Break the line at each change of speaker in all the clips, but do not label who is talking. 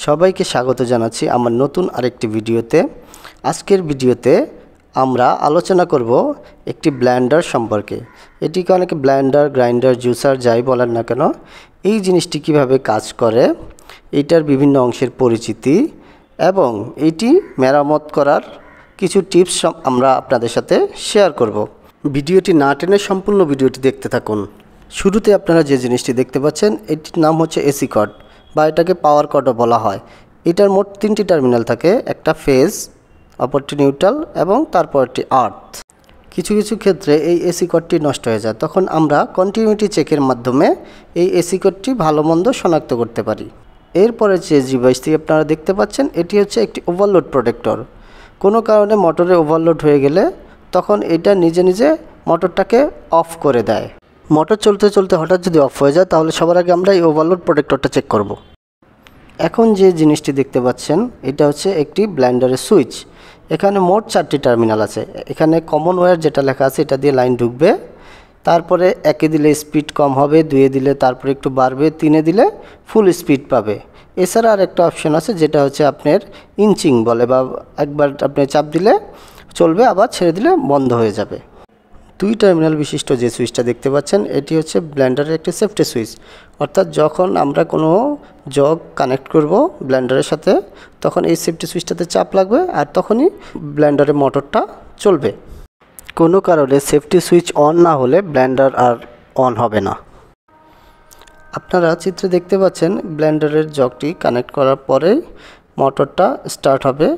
সবাইকে স্বাগত জানাচ্ছি আমার নতুন আরেকটি ভিডিওতে। আজকের ভিডিওতে আমরা আলোচনা করব একটি ব্লেন্ডার সম্পর্কে। এটিকে অনেকে ব্লেন্ডার, গ্রাইন্ডার, জুসার যাই বলেন না কেন, এই জিনিসটি কিভাবে কাজ করে, এটার বিভিন্ন অংশের পরিচিতি এবং এটি মেরামত করার কিছু টিপস আমরা আপনাদের সাথে শেয়ার করব। ভিডিওটি না টেনে সম্পূর্ণ ভিডিওটি দেখতে থাকুন। শুরুতে আপনারা যে জিনিসটি দেখতে পাচ্ছেন এটির নাম হচ্ছে এসি কর্ড বা এটাকে পাওয়ার কর্ডও বলা হয়। এটার মোট 3টি টার্মিনাল থাকে, একটা ফেজ, অপরটি নিউট্রাল এবং তারপরটি আর্থ। কিছু কিছু ক্ষেত্রে এই এসি কর্ডটি নষ্ট হয়ে যায়, তখন আমরা কন্টিনিউটি চেকের মাধ্যমে এই এসি কর্ডটি ভালো মন্দ শনাক্ত করতে পারি। এরপরে যে ডিভাইসটি আপনারা দেখতে পাচ্ছেন এটি হচ্ছে একটি ওভারলোড প্রোটেক্টর। কোনো কারণে মোটরে ওভারলোড হয়ে গেলে তখন এটা নিজে নিজে মোটরটাকে অফ করে দেয়। মোটর চলতে চলতে হঠাৎ যদি অফ হয়ে যায় তাহলে সবার আগে আমরা এই ওভারলোড প্রোটেক্টরটা চেক করব। এখন যে জিনিসটি দেখতে পাচ্ছেন এটা হচ্ছে একটি ব্লেন্ডারের সুইচ। এখানে মোট 4টি টার্মিনাল আছে। এখানে কমন ওয়্যার যেটা লেখা আছে এটা দিয়ে লাইন ঢুকবে, তারপরে 1-এ দিলে স্পিড কম হবে, 2-এ দিলে তারপরে একটু বাড়বে, 3-এ দিলে ফুল স্পিড পাবে। এছাড়া আর একটা অপশন আছে যেটা হচ্ছে আপনার ইঞ্চিং বলে, বা একবার আপনি চাপ দিলে চলবে, আবার ছেড়ে দিলে বন্ধ হয়ে যাবে। 2 টার্মিনাল বিশিষ্ট যে সুইচটা দেখতে পাচ্ছেন এটি হচ্ছে ব্লেন্ডারের একটি সেফটি সুইচ। অর্থাৎ যখন আমরা কোনো জগ কানেক্ট করব ব্লেন্ডারের সাথে তখন এই সেফটি সুইচটাতে চাপ লাগবে আর তখনই ব্লেন্ডারের মোটরটা চলবে। কোনো কারণে সেফটি সুইচ অন না হলে ব্লেন্ডার আর অন হবে না। আপনারা চিত্রে দেখতে পাচ্ছেন ব্লেন্ডারের জগটি কানেক্ট করার পরেই মোটরটা স্টার্ট হবে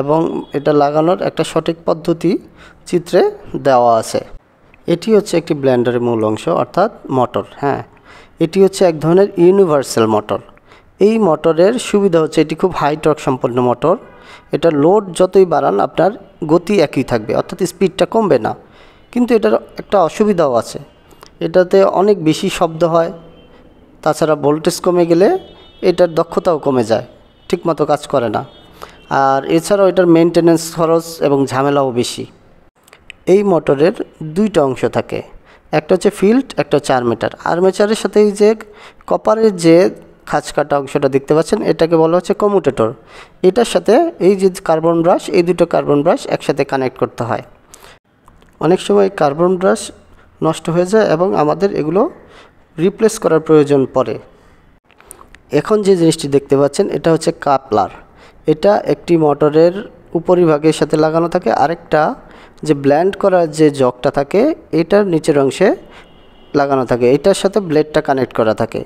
এবং এটা লাগানোর একটা সঠিক পদ্ধতি চিত্রে দেওয়া আছে। এটি হচ্ছে একটি ব্লেন্ডারের মূল অংশ অর্থাৎ মোটর। এটি হচ্ছে এক ধরনের ইউনিভার্সাল মোটর। এই মোটরের সুবিধা হচ্ছে এটি খুব হাই টর্ক সম্পন্ন মোটর। এটা লোড যতই বাড়ান আপনার গতি একই থাকবে, অর্থাৎ স্পিডটা কমবে না। কিন্তু এটার একটা অসুবিধাও আছে, এটাতে অনেক বেশি শব্দ হয়, তাছাড়া ভোল্টেজ কমে গেলে এটার দক্ষতাও কমে যায়, ঠিকমতো কাজ করে না। আর এছাড়াও এটার মেনটেন্যান্স খরচ এবং ঝামেলাও বেশি। এই মোটরের 2টা অংশ থাকে, একটা হচ্ছে ফিল্ড, একটা হচ্ছে আর্মেচার। আর্মেচারের সাথে এই যে কপারের যে খাঁজ কাটা অংশটা দেখতে পাচ্ছেন এটাকে বলা হচ্ছে কমিউটেটর। এটার সাথে এই যে কার্বন ব্রাশ, এই দুটো কার্বন ব্রাশ একসাথে কানেক্ট করতে হয়। অনেক সময় কার্বন ব্রাশ নষ্ট হয়ে যায় এবং আমাদের এগুলো রিপ্লেস করার প্রয়োজন পড়ে। এখন যে জিনিসটি দেখতে পাচ্ছেন এটা হচ্ছে কাপলার। এটা একটি মোটরের উপরিভাগের সাথে লাগানো থাকে, আরেকটা যে ব্লেন্ড করার যে জগটা থাকে এটার নিচের অংশে লাগানো থাকে, এটার সাথে ব্লেডটা কানেক্ট করা থাকে।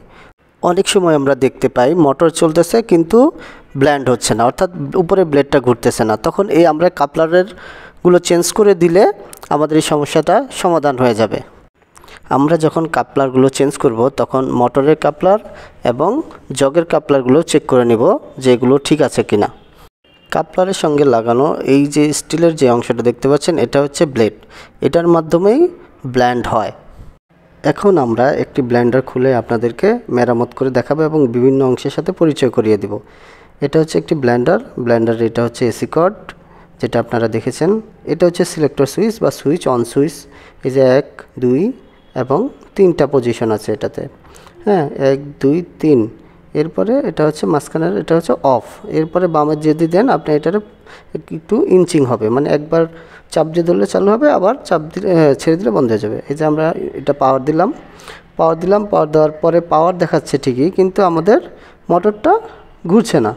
অনেক সময় আমরা দেখতে পাই মোটর চলতেছে কিন্তু ব্লেন্ড হচ্ছে না, অর্থাৎ উপরে ব্লেডটা ঘুরতেছে না। তখন এই আমরা কাপলারেরগুলো চেঞ্জ করে দিলে আমাদের এই সমস্যাটা সমাধান হয়ে যাবে। আমরা যখন কাপলারগুলো চেঞ্জ করব তখন মোটরের কাপলার এবং জগের কাপলারগুলো চেক করে নিব যে এগুলো ঠিক আছে কিনা। কাপলারের সঙ্গে লাগানো এই যে স্টিলের যে অংশটা দেখতে পাচ্ছেন এটা হচ্ছে ব্লেড, এটার মাধ্যমেই ব্লেন্ড হয়। এখন আমরা একটি ব্লেন্ডার খুলে আপনাদেরকে মেরামত করে দেখাবো এবং বিভিন্ন অংশের সাথে পরিচয় করিয়ে দেব। এটা হচ্ছে একটি ব্লেন্ডার, এটা হচ্ছে এসি কর্ড যেটা আপনারা দেখেছেন। এটা হচ্ছে সিলেক্টর সুইচ বা সুইচ অন সুইচ। এই যে 1, 2 এবং 3টা পজিশন আছে এটাতে। 1, 2, 3। এরপরে এটা হচ্ছে মাঝখানের, এটা হচ্ছে অফ। এরপরে বামের যদি দেন আপনি এটার একটু ইঞ্চিং হবে, মানে একবার চাপ দিয়ে ধরলে চালু হবে, আবার চাপ দিলে ছেড়ে দিলে বন্ধ হয়ে যাবে। এই যে আমরা এটা পাওয়ার দিলাম, পাওয়ার দেওয়ার পরে পাওয়ার দেখাচ্ছে ঠিকই কিন্তু আমাদের মোটরটা ঘুরছে না।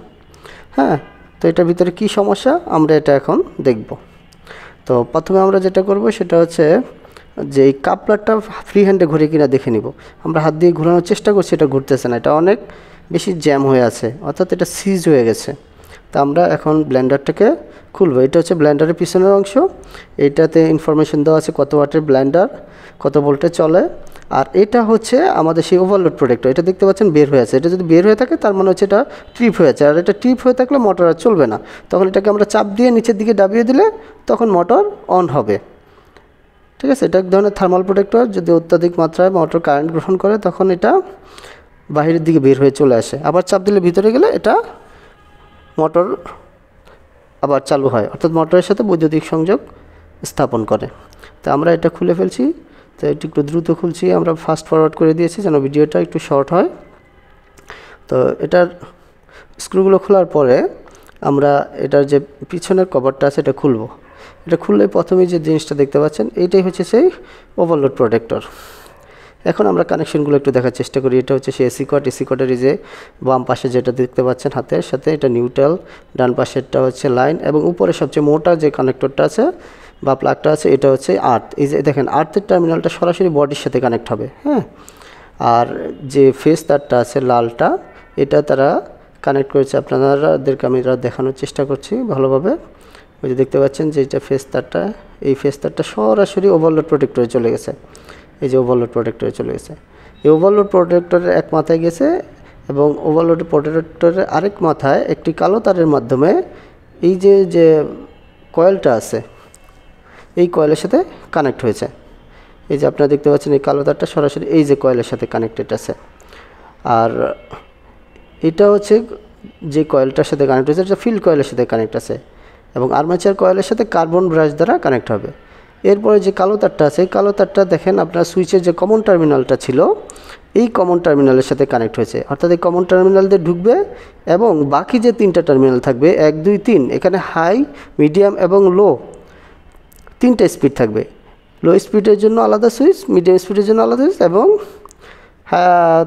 তো এটার ভিতরে কি সমস্যা আমরা এটা এখন দেখব। তো প্রথমে আমরা যেটা করব সেটা হচ্ছে যে এই কাপলারটা ফ্রি হ্যান্ডে ঘুরে কিনা দেখে নিব। আমরা হাত দিয়ে ঘোরানোর চেষ্টা করছি, এটা ঘুরতেছে না, এটা অনেক বেশি জ্যাম হয়ে আছে, অর্থাৎ এটা সিজ হয়ে গেছে। তা আমরা এখন ব্লেন্ডারটাকে খুলব। এটা হচ্ছে ব্লেন্ডারের পিছনের অংশ। এইটাতে ইনফরমেশন দেওয়া আছে কত ওয়াটের ব্লেন্ডার, কত ভোল্টে চলে। আর এটা হচ্ছে আমাদের সেই ওভারলোড প্রোটেক্টর। এটা দেখতে পাচ্ছেন বের হয়ে আছে, এটা যদি বের হয়ে থাকে তার মানে হচ্ছে এটা ট্রিপ হয়েছে। আর এটা ট্রিপ হয়ে থাকলে মোটর আর চলবে না, তখন এটাকে আমরা চাপ দিয়ে নিচের দিকে দাবিয়ে দিলে তখন মোটর অন হবে। ঠিক আছে, এটা এক ধরনের থার্মাল প্রোটেক্টর। যদি অত্যাধিক মাত্রায় মোটর কারেন্ট গ্রহণ করে তখন এটা বাহিরের দিকে বের হয়ে চলে আসে, আবার চাপ দিলে ভিতরে গেলে এটা মোটর আবার চালু হয়, অর্থাৎ মোটরের সাথে বৈদ্যুতিক সংযোগ স্থাপন করে। তো আমরা এটা খুলে ফেলছি। তো এটি একটু দ্রুত খুলছি, আমরা ফাস্ট ফরওয়ার্ড করে দিয়েছি যেন ভিডিওটা একটু শর্ট হয়। তো এটার স্ক্রুগুলো খোলার পরে আমরা এটার যে পিছনের কভারটা আছে এটা খুলব। এটা খুললে প্রথমেই যে জিনিসটা দেখতে পাচ্ছেন এইটাই হচ্ছে সেই ওভারলোড প্রোটেক্টর। এখন আমরা কানেকশনগুলো একটু দেখার চেষ্টা করি। এটা হচ্ছে সেই এসি কর্ডের এই যে বাম পাশে যেটা দেখতে পাচ্ছেন হাতের সাথে এটা নিউট্রাল, ডান পাশেরটা হচ্ছে লাইন, এবং উপরে সবচেয়ে মোটা যে কানেক্টরটা আছে বা প্লাগটা আছে এটা হচ্ছে আর্থ। এই যে দেখেন আর্থের টার্মিনালটা সরাসরি বডির সাথে কানেক্ট হবে, হ্যাঁ। আর যে ফেস তারটা আছে লালটা, এটা তারা কানেক্ট করেছে, আপনাদেরকে আমি দেখানোর চেষ্টা করছি ভালোভাবে। ওই যে দেখতে পাচ্ছেন যে এটা ফেস তারটা, এই ফেস তারটা সরাসরি ওভারলোড প্রোটেক্টরে চলে গেছে। এই যে ওভারলোড প্রোটেক্টরে চলে গেছে, এই ওভারলোড প্রোটেক্টরের এক মাথায় গেছে এবং ওভারলোড প্রোটেক্টরের আরেক মাথায় একটি কালো তারের মাধ্যমে এই যে কয়েলটা আছে এই কয়েলের সাথে কানেক্ট হয়েছে। এই যে আপনারা দেখতে পাচ্ছেন এই কালো তারটা সরাসরি এই যে কয়েলের সাথে কানেক্টেড আছে। আর এটা হচ্ছে যে কয়েলটার সাথে কানেক্ট হয়েছে এটা ফিল্ড কয়েলের সাথে কানেক্ট আছে এবং আর্মেচার কয়েলের সাথে কার্বন ব্রাশ দ্বারা কানেক্ট হবে। এরপরে যে কালো তারটা আছে এই কালো তারটা দেখেন আপনার সুইচের যে কমন টার্মিনালটা ছিল এই কমন টার্মিনালের সাথে কানেক্ট হয়েছে, অর্থাৎ এই কমন টার্মিনাল দিয়ে ঢুকবে এবং বাকি যে 3টা টার্মিনাল থাকবে 1, 2, 3, এখানে হাই, মিডিয়াম এবং লো 3টে স্পিড থাকবে। লো স্পিডের জন্য আলাদা সুইচ, মিডিয়াম স্পিডের জন্য আলাদা সুইচ এবং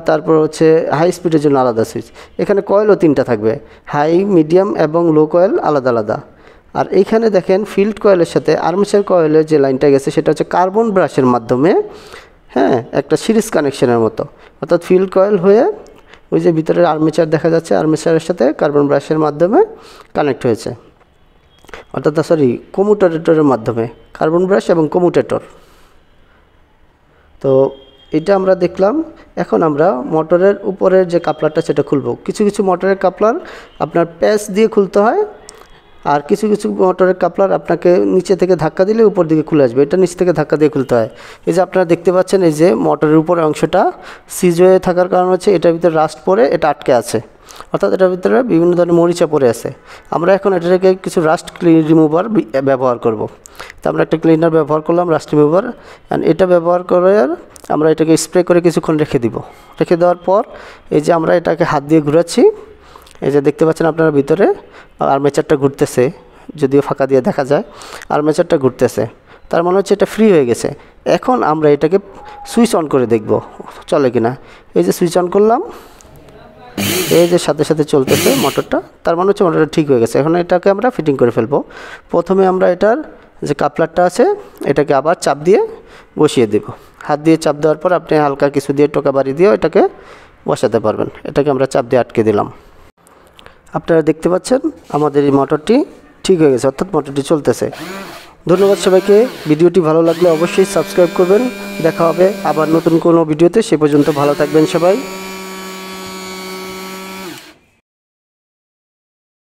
তারপর হচ্ছে হাই স্পিডের জন্য আলাদা সুইচ। এখানে কয়েলও 3টা থাকবে, হাই, মিডিয়াম এবং লো কয়েল আলাদা আলাদা। আর এইখানে দেখেন ফিল্ড কয়েলের সাথে আর্মেচার কয়েলের যে লাইনটা গেছে সেটা হচ্ছে কার্বন ব্রাশের মাধ্যমে, হ্যাঁ, একটা সিরিজ কানেকশনের মতো, অর্থাৎ ফিল্ড কয়েল হয়ে ওই যে ভিতরে আর্মেচার দেখা যাচ্ছে আর্মেচারের সাথে কার্বন ব্রাশের মাধ্যমে কানেক্ট হয়েছে, অর্থাৎ কমিউটেটরের মাধ্যমে কার্বন ব্রাশ এবং কমিউটেটর। তো এটা আমরা দেখলাম। এখন আমরা মোটরের উপরের যে কাপলারটা সেটা খুলব। কিছু কিছু মোটরের কাপলার আপনার প্যাচ দিয়ে খুলতে হয়, আর কিছু কিছু মোটরের কাপলার আপনাকে নিচে থেকে ধাক্কা দিলে উপর দিকে খুলে আসবে, এটা নিচ থেকে ধাক্কা দিয়ে খুলতে হয়। এই যে আপনারা দেখতে পাচ্ছেন এই যে মোটরের উপরের অংশটা সিজ হয়ে থাকার কারণ হচ্ছে এটার ভিতরে রাস্ট পরে এটা আটকে আছে, অর্থাৎ এটার ভিতরে বিভিন্ন ধরনের মরিচা পড়ে আছে। আমরা এখন এটাকে কিছু রাস্ট রিমুভার ব্যবহার করব। তো আমরা একটা ক্লিনার ব্যবহার করলাম, রাস্ট রিমুভার, অ্যান্ড এটা ব্যবহার করে আমরা এটাকে স্প্রে করে কিছুক্ষণ রেখে দিব। রেখে দেওয়ার পর এই যে আমরা এটাকে হাত দিয়ে ঘুরাচ্ছি, এই যে দেখতে পাচ্ছেন আপনারা ভিতরে আর্মেচারটা ঘুরতেছে, যদিও ফাঁকা দিয়ে দেখা যায় আর্মেচারটা ঘুরতেছে, তার মানে হচ্ছে এটা ফ্রি হয়ে গেছে। এখন আমরা এটাকে সুইচ অন করে দেখব চলে কিনা। এই যে সুইচ অন করলাম, এই যে সাথে সাথে চলতেছে মোটরটা, তার মানে হচ্ছে মোটরটা ঠিক হয়ে গেছে। এখন এটাকে আমরা ফিটিং করে ফেলবো। প্রথমে আমরা এটার যে কাপলারটা আছে এটাকে আবার চাপ দিয়ে বসিয়ে দেব। হাত দিয়ে চাপ দেওয়ার পর আপনি হালকা কিছু দিয়ে টোকা বাড়ি দিয়েও এটাকে বসাতে পারবেন। এটাকে আমরা চাপ দিয়ে আটকে দিলাম। আপনারা দেখতে পাচ্ছেন আমাদের এই মোটরটি ঠিক হয়ে গেছে, অর্থাৎ মোটরটি চলতেছে। ধন্যবাদ সবাইকে। ভিডিওটি ভালো লাগলে অবশ্যই সাবস্ক্রাইব করবেন। দেখা হবে আবার নতুন কোনো ভিডিওতে, সে পর্যন্ত ভালো থাকবেন সবাই।